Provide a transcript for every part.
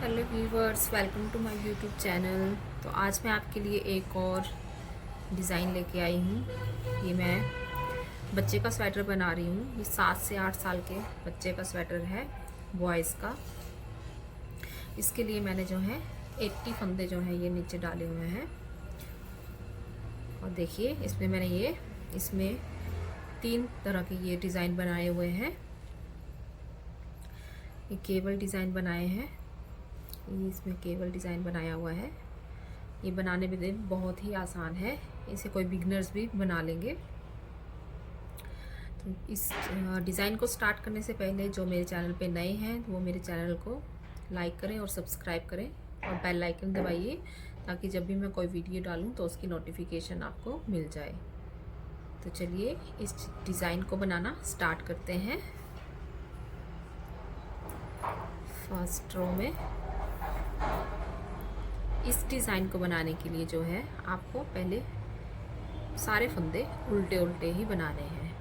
Hello viewers, welcome to my YouTube channel. तो आज मैं आपके लिए एक और डिज़ाइन लेके आई हूँ। ये मैं बच्चे का स्वेटर बना रही हूँ। ये 7 से 8 साल के बच्चे का स्वेटर है, बॉयज़ का। इसके लिए मैंने जो है 80 फंदे जो हैं ये नीचे डाले हुए हैं। और देखिए इसमें मैंने इसमें 3 तरह के ये डिज़ाइन बनाए हुए हैं। ये केवल डिज़ाइन बनाए हैं। ये इसमें केवल डिज़ाइन बनाया हुआ है। ये बनाने में बहुत ही आसान है, इसे कोई बिगनर्स भी बना लेंगे। तो इस डिज़ाइन को स्टार्ट करने से पहले जो मेरे चैनल पे नए हैं वो मेरे चैनल को लाइक करें और सब्सक्राइब करें और बेल आइकन दबाइए, ताकि जब भी मैं कोई वीडियो डालूं तो उसकी नोटिफिकेशन आपको मिल जाए। तो चलिए इस डिज़ाइन को बनाना स्टार्ट करते हैं। फर्स्ट रो में इस डिज़ाइन को बनाने के लिए जो है आपको पहले सारे फंदे उल्टे उल्टे ही बनाने हैं।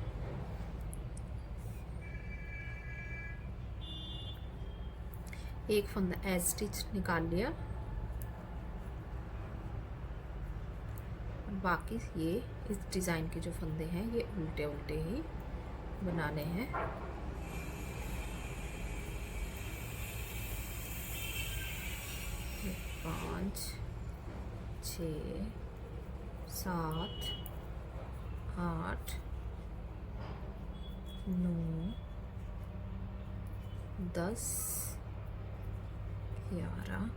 एक फंदा एज स्टिच निकाल लिया और बाकी ये इस डिज़ाइन के जो फंदे हैं ये उल्टे उल्टे ही बनाने हैं। पाँच, 6, 7, 8, 9, 10, 11।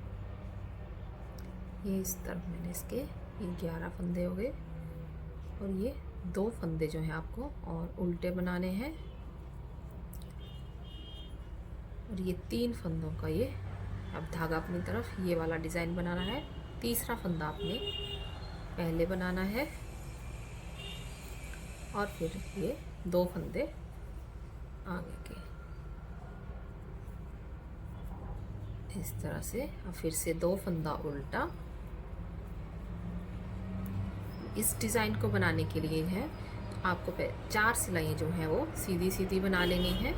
ये इस तरफ मैंने इसके ये 11 फंदे हो गए। और ये 2 फंदे जो हैं आपको और उल्टे बनाने हैं। और ये 3 फंदों का ये अब धागा अपनी तरफ ये वाला डिज़ाइन बनाना है। तीसरा फंदा आपने पहले बनाना है और फिर ये 2 फंदे आगे के इस तरह से। और फिर से 2 फंदा उल्टा। इस डिज़ाइन को बनाने के लिए है आपको 4 सिलाइयाँ जो हैं वो सीधी सीधी बना लेनी है।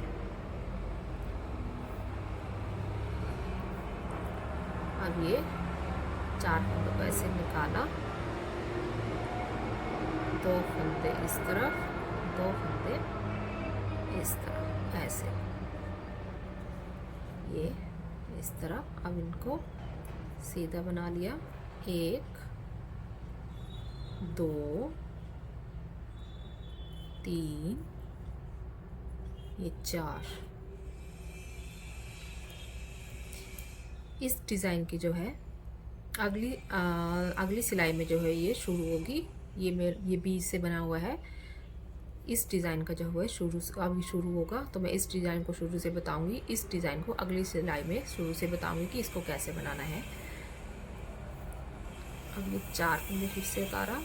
अब ये 4 फंदों को ऐसे निकाला, 2 फंदे इस तरफ, 2 फंदे इस तरफ, ऐसे ये इस तरह। अब इनको सीधा बना लिया। 1, 2, 3, ये 4। इस डिज़ाइन की जो है अगली सिलाई में जो है ये शुरू होगी। ये बीच से बना हुआ है। इस डिज़ाइन का जो है अभी शुरू होगा, तो मैं इस डिज़ाइन को शुरू से बताऊंगी। इस डिज़ाइन को अगली सिलाई में शुरू से बताऊंगी कि इसको कैसे बनाना है। अब ये 4 फंदे फिर से उतारा,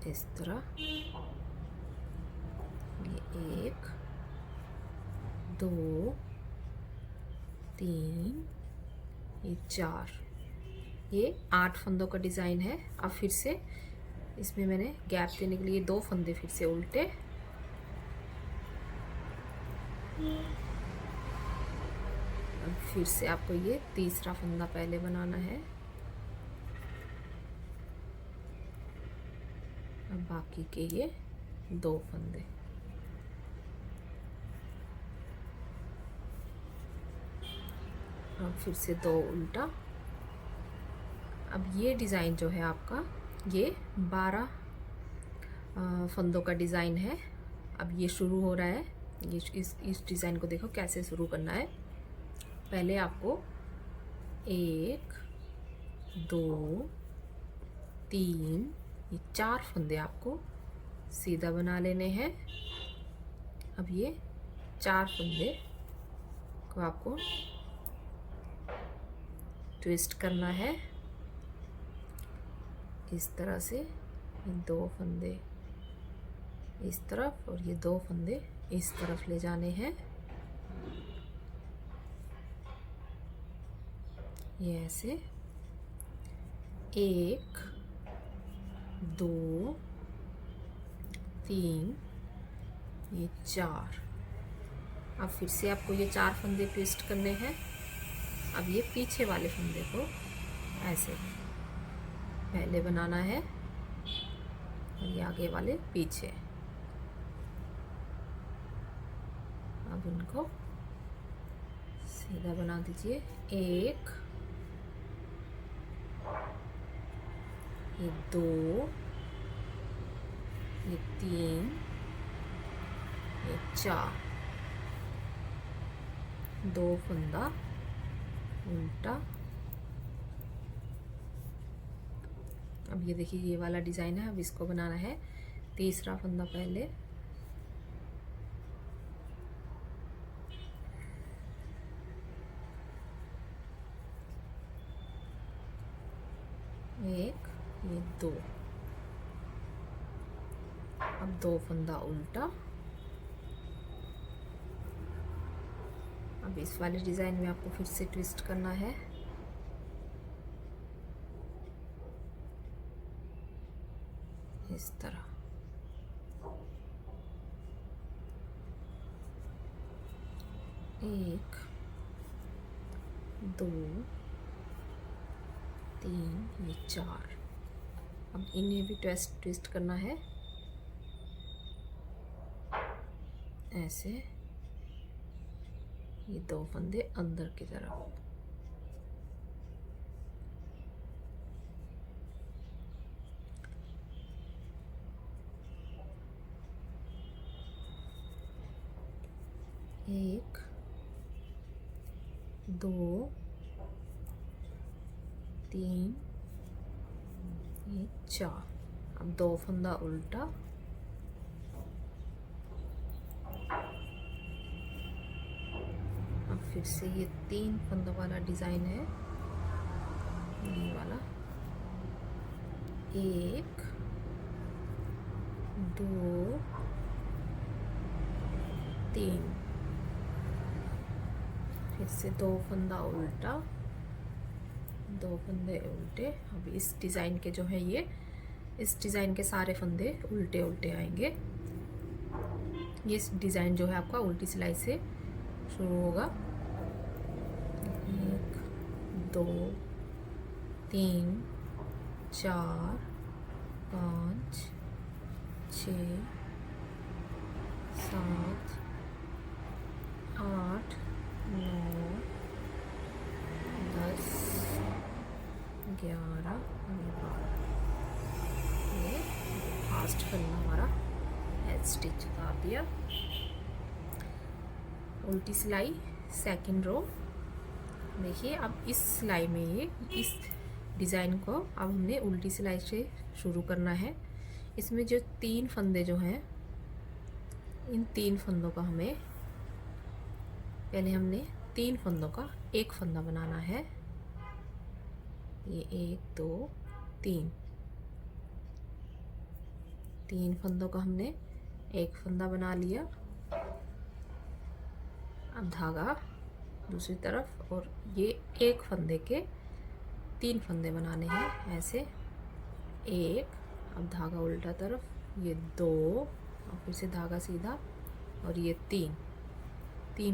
इस तरह। ये 1, 2, 3, ये 4। ये 8 फंदों का डिज़ाइन है। अब फिर से इसमें मैंने गैप देने के लिए 2 फंदे फिर से उल्टे। अब फिर से आपको ये तीसरा फंदा पहले बनाना है। अब बाकी के ये 2 फंदे। अब फिर से 2 उल्टा। अब ये डिज़ाइन जो है आपका ये 12 फंदों का डिज़ाइन है। अब ये शुरू हो रहा है। ये इस डिज़ाइन को देखो कैसे शुरू करना है। पहले आपको 1, 2, 3, ये 4 फंदे आपको सीधा बना लेने हैं। अब ये 4 फंदे को आपको ट्विस्ट करना है इस तरह से। ये 2 फंदे इस तरफ और ये 2 फंदे इस तरफ ले जाने हैं। ये ऐसे 1, 2, 3, ये 4। अब फिर से आपको ये 4 फंदे ट्विस्ट करने हैं। अब ये पीछे वाले फंदे को ऐसे पहले बनाना है और ये आगे वाले पीछे। अब इनको सीधा बना दीजिए। 1, ये 2, ये 3, ये 4, 2 फंदा उल्टा। अब ये देखिए ये वाला डिज़ाइन है, अब इसको बनाना है। तीसरा फंदा पहले, एक, ये 2, अब 2 फंदा उल्टा। अब इस वाले डिज़ाइन में आपको फिर से ट्विस्ट करना है। इस तरह। एक, 2, 3, ये 4। अब इन्हें भी ट्विस्ट करना है ऐसे। ये 2 फंदे अंदर की तरफ। एक, 2, 3, ये 4। अब 2 फंदा उल्टा। अब फिर से ये 3 फंदों वाला डिज़ाइन है, ये वाला। 1, 2, 3, फिर से 2 फंदा उल्टा, 2 फंदे उल्टे। अब इस डिज़ाइन के जो है ये, इस डिज़ाइन के सारे फंदे उल्टे उल्टे आएंगे। ये डिज़ाइन जो है आपका उल्टी सिलाई से शुरू होगा। 1, 2, 3, 4, 5, 6, 7, 8, 9, 10, 11 और 12। ये फास्ट करना हमारा हेड स्टिच उतार दिया। उल्टी सिलाई सेकंड रो। देखिए अब इस सिलाई में ये इस डिज़ाइन को अब हमने उल्टी सिलाई से शुरू करना है। इसमें जो 3 फंदे जो हैं, इन 3 फंदों का हमें पहले हमने 3 फंदों का एक फंदा बनाना है। ये 1, 2, 3, 3 फंदों का हमने एक फंदा बना लिया। अब धागा दूसरी तरफ, और ये एक फंदे के 3 फंदे बनाने हैं ऐसे। 1, अब धागा उल्टा तरफ, ये 2, और फिर से धागा सीधा, और ये 3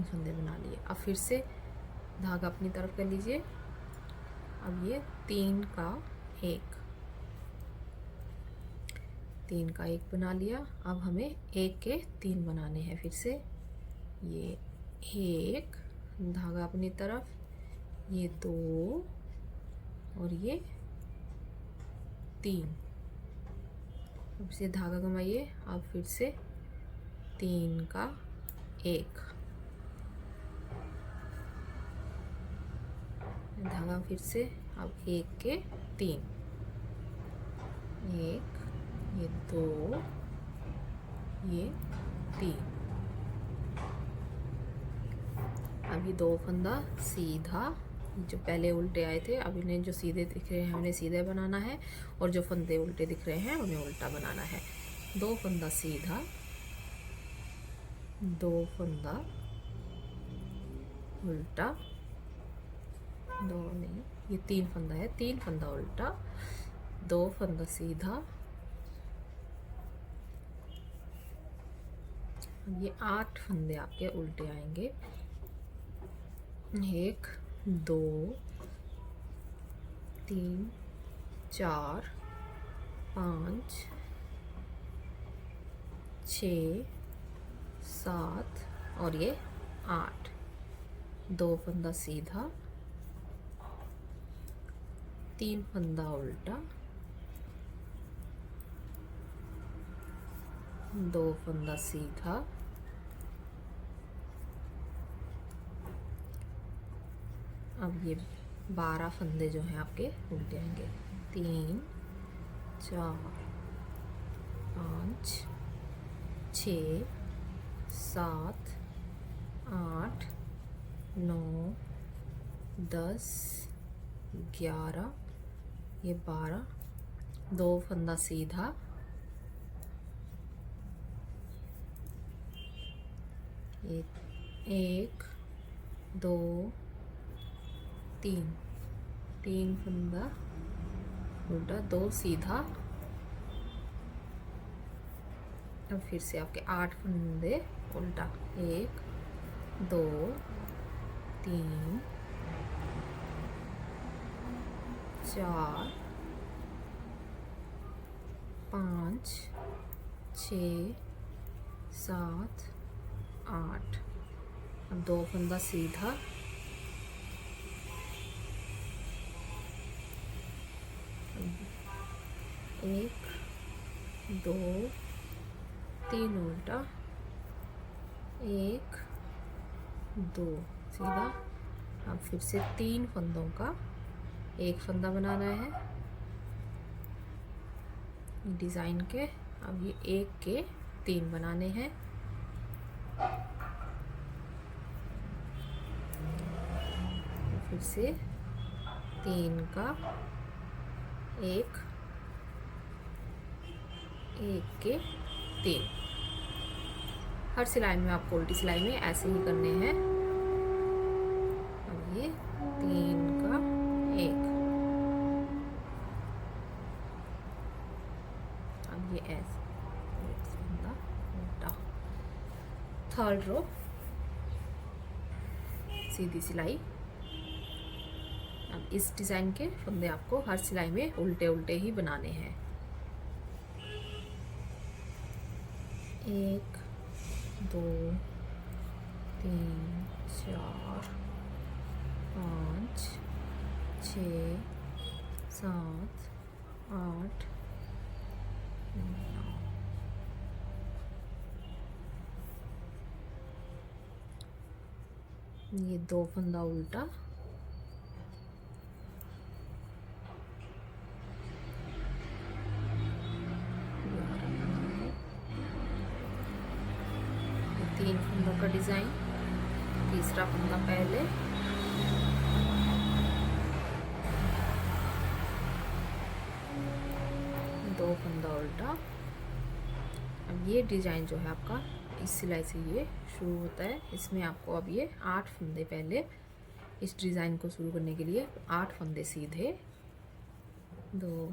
फंदे बना लिए। अब फिर से धागा अपनी तरफ कर लीजिए। अब ये 3 का 1 बना लिया। अब हमें 1 के 3 बनाने हैं। फिर से ये 1, धागा अपनी तरफ, ये 2 और ये 3। अब से धागा घुमाइए। अब फिर से 3 का 1, धागा फिर से। अब 1 के 3, 1, ये 2, ये 3। अब ये 2 फंदा सीधा, जो पहले उल्टे आए थे, अब इन्हें जो सीधे दिख रहे हैं उन्हें सीधे बनाना है, और जो फंदे उल्टे दिख रहे हैं उन्हें उल्टा बनाना है। 2 फंदा सीधा, 2 फंदा उल्टा, 2 नहीं, ये 3 फंदा है, 3 फंदा उल्टा, 2 फंदा सीधा, अब ये 8 फंदे आपके उल्टे आएंगे। 1 2 3 4 5 6 7 और ये 8। 2 फंदा सीधा, 3 फंदा उल्टा, 2 फंदा सीधा, अब ये 12 फंदे जो हैं आपके उल्टे आएंगे। 3 4 5 6 7 8 9 10 11, ये 12, 2 फंदा सीधा, एक 2 3, 3 फंदा उल्टा, 2 सीधा। अब फिर से आपके 8 फंदे उल्टा। 1 2 3 4 5 6 7 8। अब 2 फंदा सीधा, एक 2 3 उल्टा, 1 2 सीधा। अब फिर से 3 फंदों का एक फंदा बनाना है डिज़ाइन के। अब ये 1 के 3 बनाने हैं। फिर से 3 का एक के 3। हर सिलाई में आपको उल्टी सिलाई में ऐसे ही करने हैं। अब ये 3 का 1, अब ये ऐसे उल्टा। थर्ड रो सीधी सिलाई। अब इस डिज़ाइन के फंदे आपको हर सिलाई में उल्टे उल्टे ही बनाने हैं। 1 2 3 4 5 6 7 8 9। ये 2 फंदा उल्टा, तीन फंदों का डिज़ाइन। तीसरा फंदा पहले, दो फंदा उल्टा। अब ये डिज़ाइन जो है आपका इस सिलाई से ये शुरू होता है। इसमें आपको अब ये 8 फंदे पहले इस डिज़ाइन को शुरू करने के लिए 8 फंदे सीधे, 2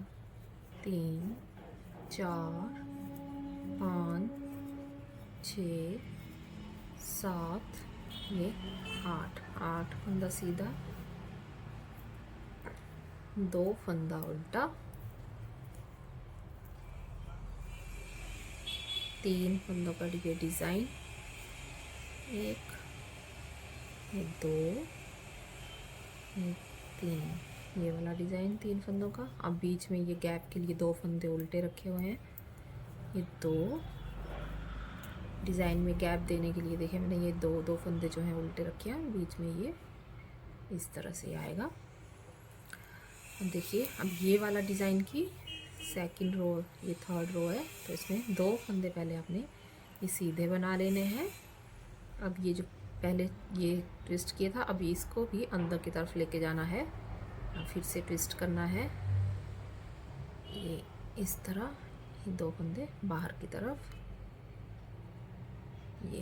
3 4 5 6 7, ये 8 फंदा सीधा, 2 फंदा उल्टा, 3 फंदों का ये डिज़ाइन, 1 2 3, ये वाला डिज़ाइन 3 फंदों का। अब बीच में ये गैप के लिए 2 फंदे उल्टे रखे हुए हैं। ये 2 डिज़ाइन में गैप देने के लिए देखिए मैंने ये 2 फंदे जो हैं उल्टे रखे हैं। बीच में ये इस तरह से आएगा। अब देखिए, अब ये वाला डिज़ाइन की सेकंड रो, ये थर्ड रो है, तो इसमें 2 फंदे पहले आपने ये सीधे बना लेने हैं। अब ये जो पहले ये ट्विस्ट किया था, अब इसको भी अंदर की तरफ लेके जाना है। फिर से ट्विस्ट करना है, ये इस तरह, ये 2 फंदे बाहर की तरफ, ये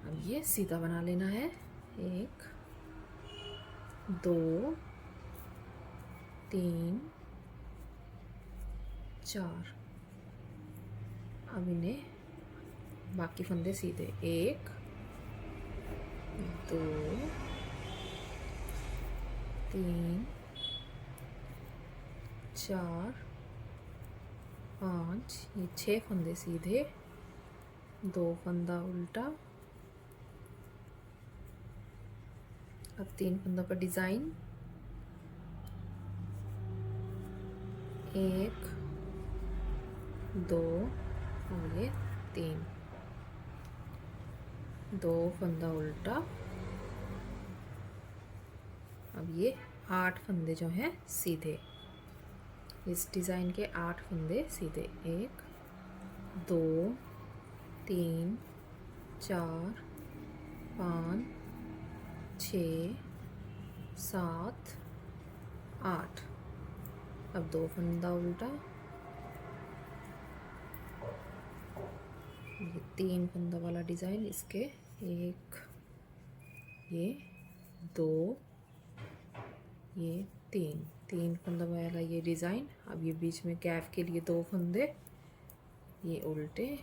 अब ये सीधा बना लेना है। 1 2 3 4। अब इन्हें बाकी फंदे सीधे। 1 2 3 4 5, ये 6 फंदे सीधे, 2 फंदा उल्टा। अब 3 फंदों का डिज़ाइन, 1 2 और ये 3, 2 फंदा उल्टा। अब ये 8 फंदे जो हैं सीधे, इस डिज़ाइन के 8 फंदे सीधे। 1 2 3 4 5 6 7 8। अब 2 फंदा उल्टा, ये 3 फंदा वाला डिज़ाइन, इसके 1 ये 2 ये 3 फंदा वाला ये डिज़ाइन। अब ये बीच में गैप के लिए 2 फंदे, ये उल्टे।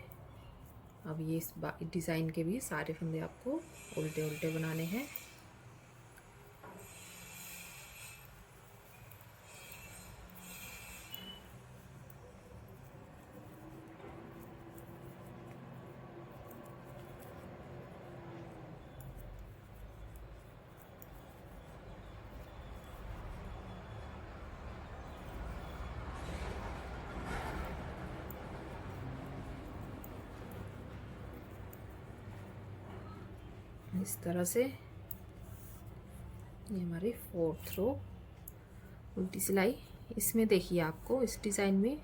अब ये इस डिज़ाइन के भी सारे फंदे आपको उल्टे उल्टे बनाने हैं। इस तरह से ये हमारी 4th रो उल्टी सिलाई। इसमें देखिए आपको इस डिज़ाइन में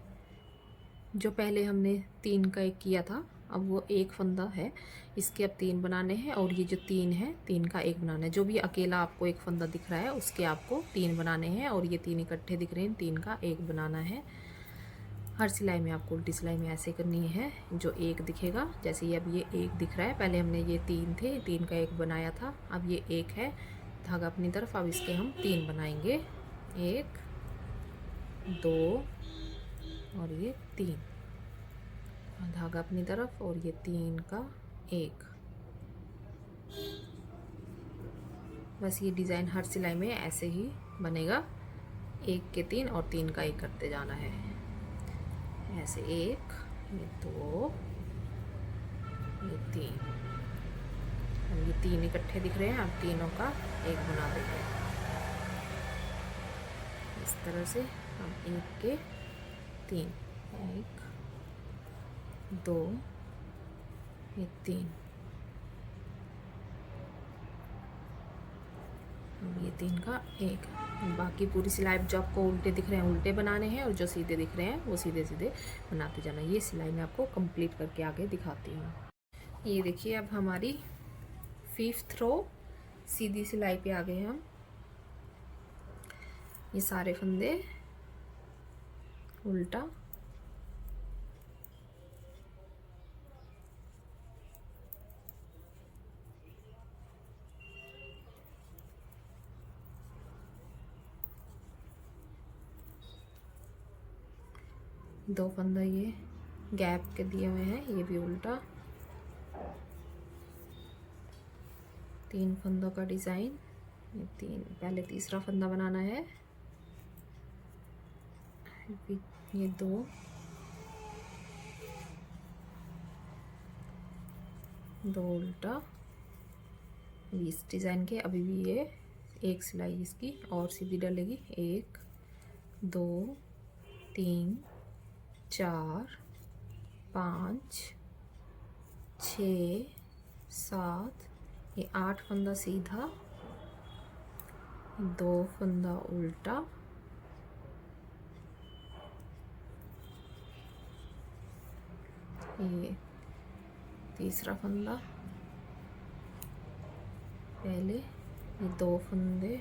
जो पहले हमने 3 का एक किया था, अब वो 1 फंदा है, इसके अब 3 बनाने हैं। और ये जो 3 है, 3 का 1 बनाना है। जो भी अकेला आपको 1 फंदा दिख रहा है उसके आपको 3 बनाने हैं, और ये 3 इकट्ठे दिख रहे हैं, 3 का 1 बनाना है। हर सिलाई में आपको उल्टी सिलाई में ऐसे करनी है। जो 1 दिखेगा, जैसे ये अब ये 1 दिख रहा है, पहले हमने ये 3 थे, 3 का 1 बनाया था, अब ये 1 है, धागा अपनी तरफ। अब इसके हम 3 बनाएंगे, 1 2 और ये 3, धागा अपनी तरफ, और ये 3 का 1। बस ये डिज़ाइन हर सिलाई में ऐसे ही बनेगा, 1 के 3 और 3 का 1 करते जाना है। ऐसे 1 ये 2 ये 3, अब ये 3 इकट्ठे दिख रहे हैं, अब तीनों का 1 बना देंगे। इस तरह से हम 1 के 3, 1 2 ये 3, ये 3 का 1। बाकी पूरी सिलाई जो आपको उल्टे दिख रहे हैं उल्टे बनाने हैं, और जो सीधे दिख रहे हैं वो सीधे सीधे बनाते जाना। ये सिलाई मैं आपको कंप्लीट करके आगे दिखाती हूँ। ये देखिए अब हमारी 5th रो सीधी सिलाई पे आ गए हम। ये सारे फंदे उल्टा, दो फंदा ये गैप के दिए हुए हैं, ये भी उल्टा। 3 फंदों का डिज़ाइन, ये 3, पहले तीसरा फंदा बनाना है, ये 2 उल्टा। इस डिज़ाइन के अभी भी ये 1 सिलाई इसकी और सीधी डलेगी, 1 2 3 4 5 6 7, ये 8 फंदा सीधा, 2 फंदा उल्टा, ये तीसरा फंदा, पहले ये 2 फंदे,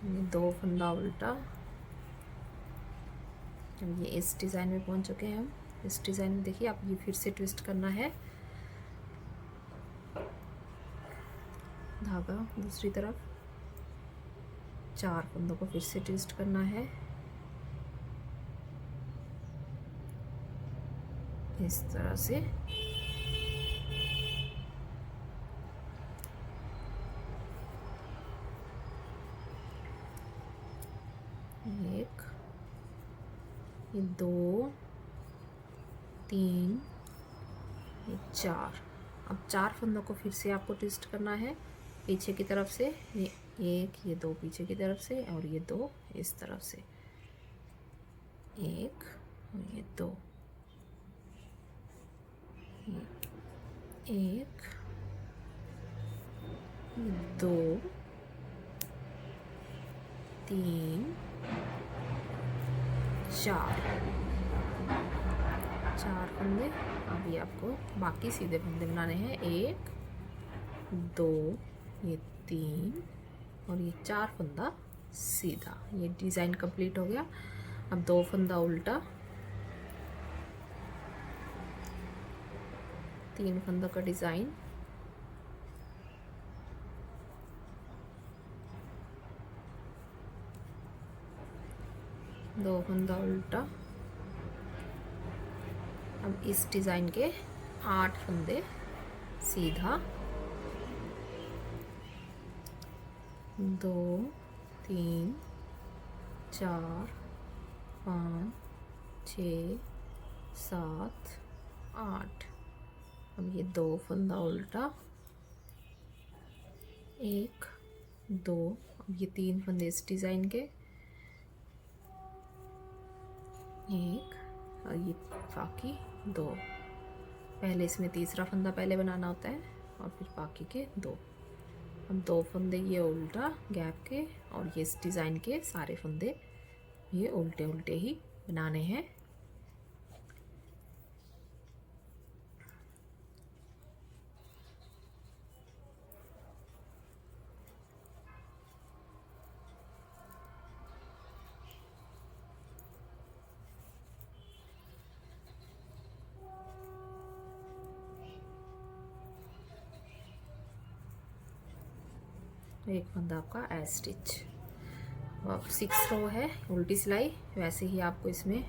ये 2 फंदा उल्टा। अब ये इस डिज़ाइन में पहुंच चुके हैं हम। इस डिज़ाइन में देखिए आप ये फिर से ट्विस्ट करना है, धागा दूसरी तरफ, 4 फंदों को फिर से ट्विस्ट करना है, इस तरह से एक, ये 2, 3, ये 4। अब 4 फंदों को फिर से आपको ट्विस्ट करना है पीछे की तरफ से। ये 1, ये 2 पीछे की तरफ से और ये 2 इस तरफ से। 1 और ये 2, 1, 2, 3, 4 फंदे। अभी आपको बाकी सीधे फंदे बनाने हैं। 1, 2, ये 3 और ये 4 फंदा सीधा। ये डिज़ाइन कंप्लीट हो गया। अब 2 फंदा उल्टा, 3 फंदों का डिज़ाइन, दो फंदा उल्टा। अब इस डिज़ाइन के 8 फंदे सीधा, 2, 3, 4, 5, 6, 7, 8। अब ये 2 फंदा उल्टा, 1, 2। अब ये 3 फंदे इस डिज़ाइन के, 1 और ये बाकी 2। पहले इसमें तीसरा फंदा पहले बनाना होता है और फिर बाकी के 2। अब 2 फंदे ये उल्टा गैप के और ये इस डिज़ाइन के सारे फंदे ये उल्टे उल्टे ही बनाने हैं। एक फंदा आपका एज स्टिच। अब 6 रो है उल्टी सिलाई, वैसे ही आपको इसमें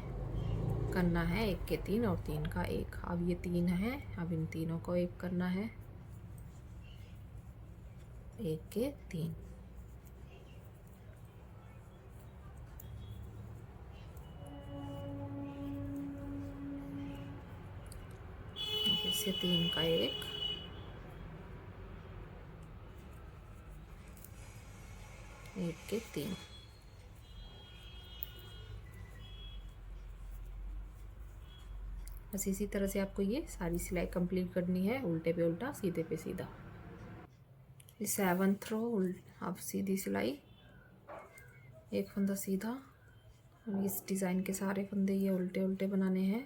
करना है। 1 के 3 और 3 का 1। अब ये 3 है, अब इन तीनों को 1 करना है। 1 के 3, फिर से 3 का 1, 1 के 3। बस इसी तरह से आपको ये सारी सिलाई कंप्लीट करनी है, उल्टे पे उल्टा सीधे पे सीधा। 7th रो अब सीधी सिलाई, 1 फंदा सीधा। इस डिज़ाइन के सारे फंदे ये उल्टे उल्टे बनाने हैं।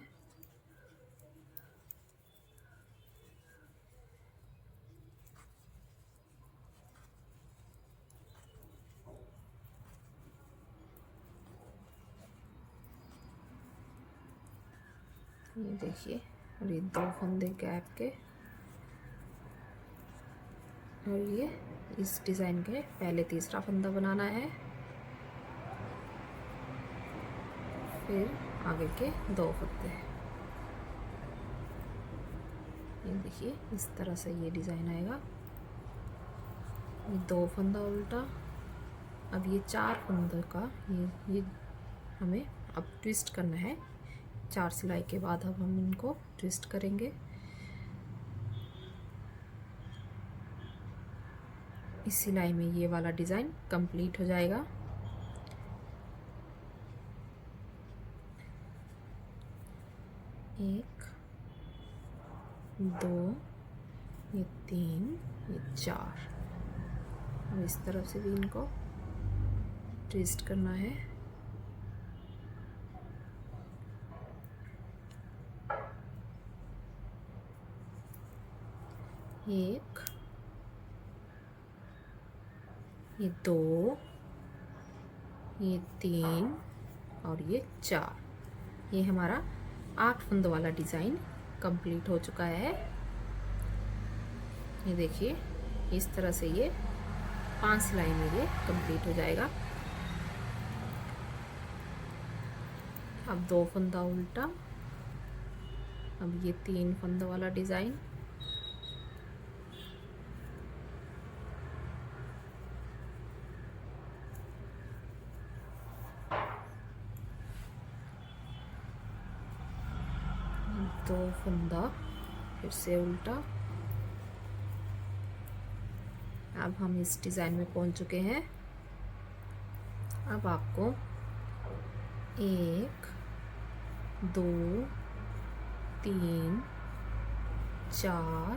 ये देखिए, और ये 2 फंदे गैप के और ये इस डिज़ाइन के पहले तीसरा फंदा बनाना है, फिर आगे के 2 फंदे। ये देखिए इस तरह से ये डिज़ाइन आएगा। ये 2 फंदा उल्टा। अब ये 4 फंदों का ये हमें अब ट्विस्ट करना है। 4 सिलाई के बाद अब हम इनको ट्विस्ट करेंगे। इस सिलाई में ये वाला डिज़ाइन कंप्लीट हो जाएगा। एक, 2, ये 3, ये 4। अब इस तरफ से भी इनको ट्विस्ट करना है। एक, ये 2, ये 3 और ये 4। ये हमारा 8 फंदों वाला डिज़ाइन कंप्लीट हो चुका है। ये देखिए इस तरह से ये 5 सिलाई में ये कंप्लीट हो जाएगा। अब 2 फंदा उल्टा, अब ये 3 फंदों वाला डिज़ाइन, दो फंदा, फिर से उल्टा। अब हम इस डिज़ाइन में पहुंच चुके हैं। अब आपको 1 2 3 4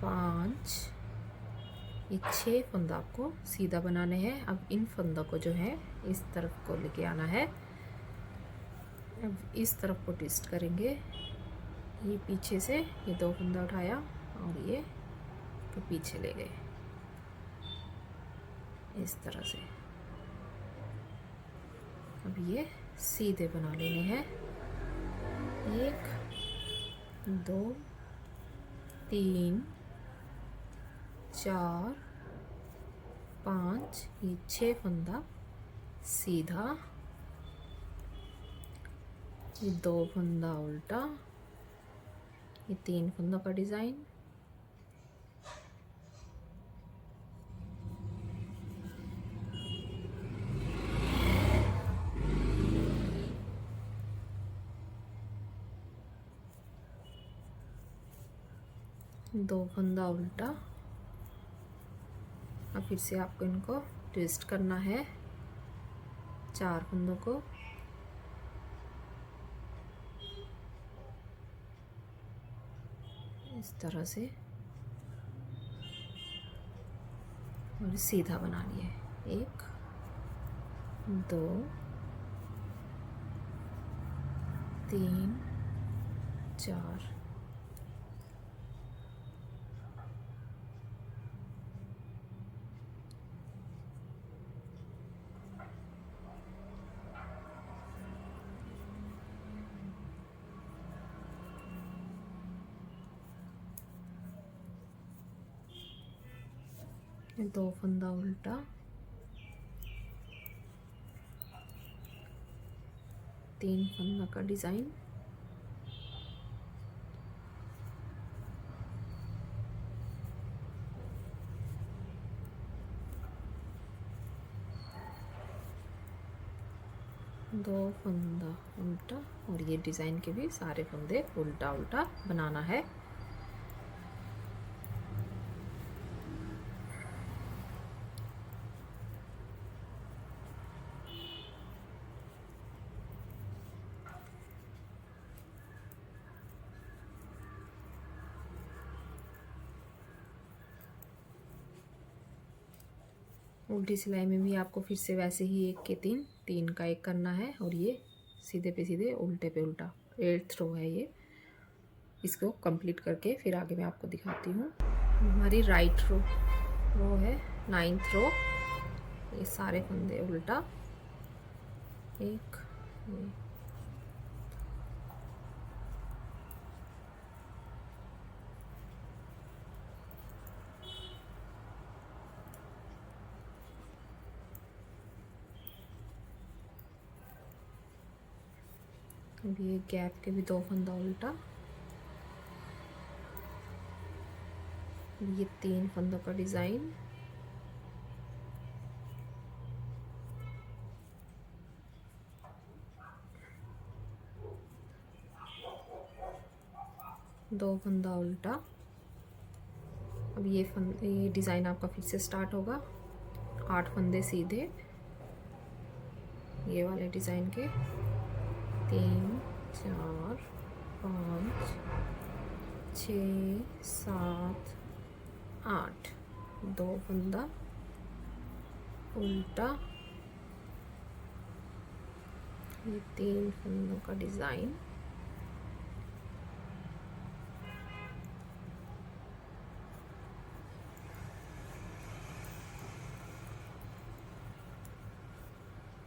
5 ये 6 फंदा आपको सीधा बनाने हैं। अब इन फंदों को जो है इस तरफ को लेके आना है। अब इस तरफ को ट्विस्ट करेंगे। ये पीछे से ये 2 फंदा उठाया और ये तो पीछे ले गए इस तरह से। अब ये सीधे बना लेने हैं। 1 2 3 4 5 ये 6 फंदा सीधा, ये 2 फंदा उल्टा, ये 3 फंदों का डिज़ाइन। दो फंदा उल्टा। अब फिर से आपको इनको ट्विस्ट करना है 4 फंदों को। इस तरह से और सीधा बना लिया। 1 2 3 4 2 फंदा उल्टा, 3 फंदा का डिज़ाइन। दो फंदा उल्टा और ये डिज़ाइन के भी सारे फंदे उल्टा उल्टा बनाना है। उल्टी सिलाई में भी आपको फिर से वैसे ही 1 के 3 3 का 1 करना है और ये सीधे पे सीधे उल्टे पे उल्टा 8th रो है ये। इसको कंप्लीट करके फिर आगे मैं आपको दिखाती हूँ। हमारी राइट रो है 9th रो। ये सारे फंदे उल्टा, 1 अब ये गैप के भी 2 फंदा उल्टा, ये 3 फंदों का डिज़ाइन। दो फंदा उल्टा। अब ये डिज़ाइन आपका फिर से स्टार्ट होगा। 8 फंदे सीधे ये वाले डिज़ाइन के, 3 4 5 6 7 8 2 फंदा उल्टा, ये 3 फंदों का डिज़ाइन।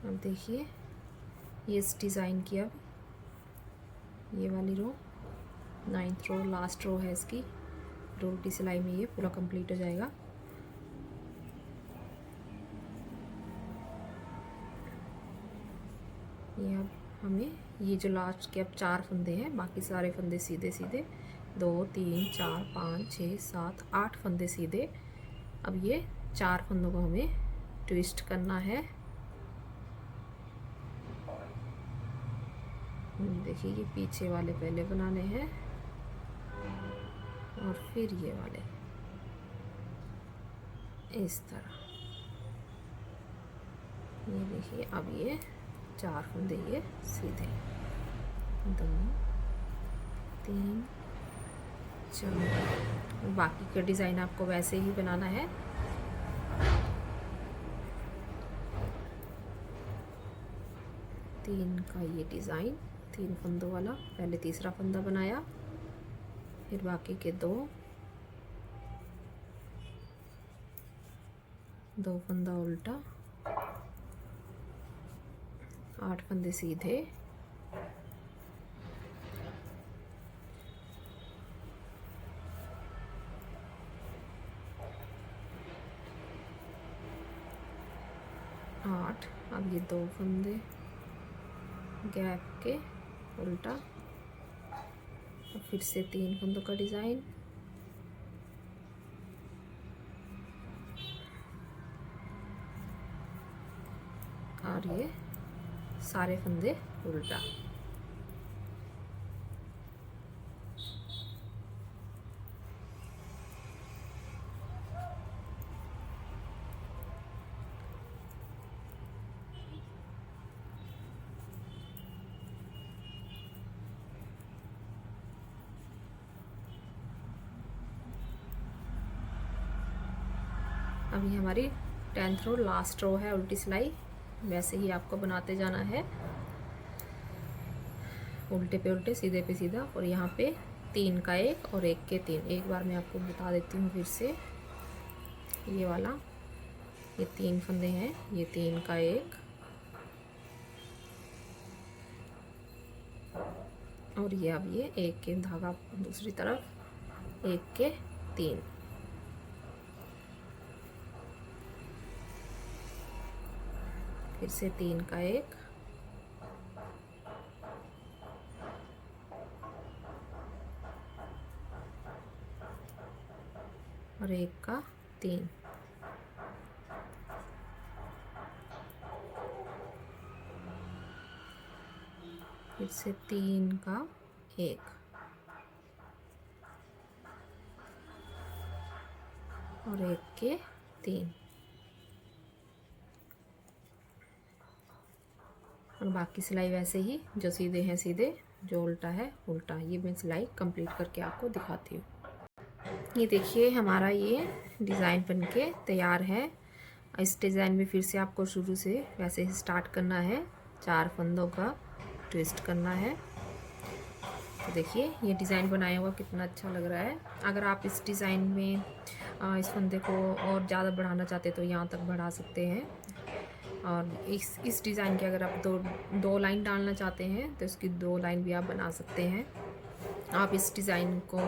अब देखिए ये इस डिज़ाइन की अब ये वाली रो 9th रो लास्ट रो है इसकी। उल्टी सिलाई में ये पूरा कंप्लीट हो जाएगा। ये अब हमें ये जो लास्ट के अब 4 फंदे हैं, बाकी सारे फंदे सीधे सीधे, 2 3 4 5 6 7 8 फंदे सीधे। अब ये 4 फंदों को हमें ट्विस्ट करना है। देखिए ये पीछे वाले पहले बनाने हैं और फिर ये वाले इस तरह। ये देखिए अब ये 4 फंदे ये सीधे, 2 3 4। बाकी का डिज़ाइन आपको वैसे ही बनाना है। तीन का ये डिज़ाइन, 3 फंदों वाला, पहले तीसरा फंदा बनाया, फिर बाकी के 2 फंदा उल्टा, 8 फंदे सीधे, आठ। अब ये 2 फंदे गैप के उल्टा, और फिर से 3 फंदों का डिज़ाइन, और ये सारे फंदे उल्टा। अभी हमारी 10th रो लास्ट रो है उल्टी सिलाई। वैसे ही आपको बनाते जाना है, उल्टे पे उल्टे, सीधे पे सीधा। और यहाँ पे 3 का 1 और 1 के 3। एक बार मैं आपको बता देती हूँ फिर से। ये वाला, ये 3 फंदे हैं, ये 3 का 1 और ये अब ये 1 के धागा दूसरी तरफ, 1 के 3। फिर से 3 का 1 और 1 का 3। फिर से 3 का 1 और 1 के 3। और बाकी सिलाई वैसे ही, जो सीधे हैं सीधे, जो उल्टा है उल्टा। ये मैं सिलाई कंप्लीट करके आपको दिखाती हूँ। ये देखिए हमारा ये डिज़ाइन बनके तैयार है। इस डिज़ाइन में फिर से आपको शुरू से वैसे ही स्टार्ट करना है, 4 फंदों का ट्विस्ट करना है। तो देखिए ये डिज़ाइन बनाया हुआ कितना अच्छा लग रहा है। अगर आप इस डिज़ाइन में इस फंदे को और ज़्यादा बढ़ाना चाहते तो यहाँ तक बढ़ा सकते हैं। और इस डिज़ाइन के अगर आप दो लाइन डालना चाहते हैं तो इसकी 2 लाइन भी आप बना सकते हैं। आप इस डिज़ाइन को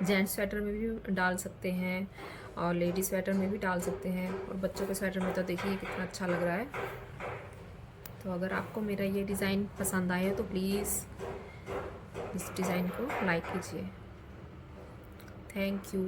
जेंट्स स्वेटर में भी डाल सकते हैं और लेडीज़ स्वेटर में भी डाल सकते हैं, और बच्चों के स्वेटर में तो देखिए कितना अच्छा लग रहा है। तो अगर आपको मेरा ये डिज़ाइन पसंद आए तो प्लीज़ इस डिज़ाइन को लाइक कीजिए। Thank you.